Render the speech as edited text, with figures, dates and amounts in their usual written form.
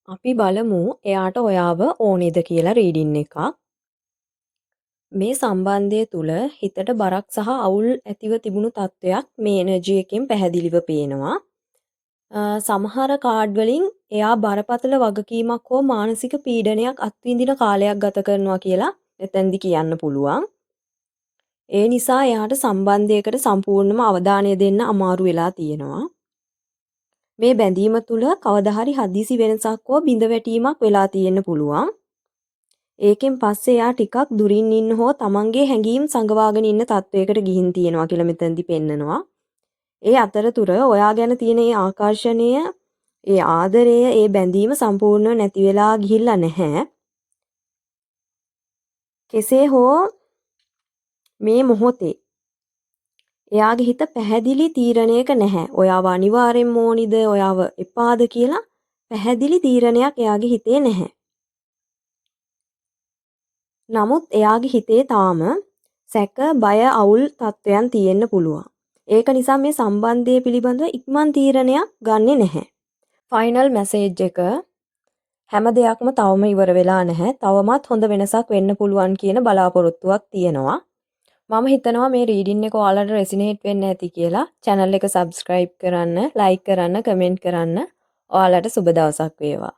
අපි බලමු එයාට ඔයාව ඕනේද කියලා රීඩින් එකක්. මේ සම්බන්ධය තුළ හිතට බරක් සහ අවුල් ඇතිව තිබුණු තත්ත්වයක් මේ එනර්ජි එකෙන් පැහැදිලිව පේනවා. සමහර කාඩ් වලින් එයා බරපතල වගකීමක් හෝ මානසික පීඩනයක් අත්විඳින කාලයක් ගත කරනවා කියලා එතෙන්දි කියන්න පුළුවන්. ඒ නිසා එයාට සම්බන්ධයකට සම්පූර්ණම අවධානය දෙන්න අමාරු වෙලා තියෙනවා. මේ බැඳීම තුළ කවදා හරි හදිසි වෙනසක් හෝ බිඳවැටීමක් වෙලා තියෙන්න පුළුවන්. ඒකෙන් පස්සේ එයා ටිකක් දුරින් ඉන්න හෝ තමන්ගේ හැඟීම් සංගවාගෙන ඉන්න තත්වයකට ගිහින් තියෙනවා කියලා මෙතනදි පෙන්නනවා. ඒ අතරතුර ඔයා ගැන තියෙන ඒ ආකර්ෂණය, ඒ ආදරය, ඒ බැඳීම සම්පූර්ණව නැති වෙලා ගිහිල්ලා නැහැ. කෙසේ හෝ මේ මොහොතේ එයාගේ හිත පැහැදිලි තීරණයක නැහැ. ඔයාව අනිවාර්යෙන්ම ඕනිද, ඔයාව එපාද කියලා පැහැදිලි තීරණයක් එයාගේ හිතේ නැහැ. නමුත් එයාගේ හිතේ තාම සැක, බය, අවුල් තත්ත්වයන් තියෙන්න පුළුවන්. ඒක නිසා මේ සම්බන්ධය පිළිබඳව ඉක්මන් තීරණයක් ගන්නෙ නැහැ. ෆයිනල් මැසේජ් එක හැම දෙයක්ම තවම ඉවර වෙලා නැහැ. තවමත් හොඳ වෙනසක් වෙන්න පුළුවන් කියන බලාපොරොත්තුවක් තියෙනවා. මම හිතනවා මේ රීඩින් එක ඔයාලට රෙසිනේට් වෙන්න ඇති කියලා. channel එක subscribe කරන්න, like කරන්න, comment කරන්න. ඔයාලට සුබ දවසක් වේවා.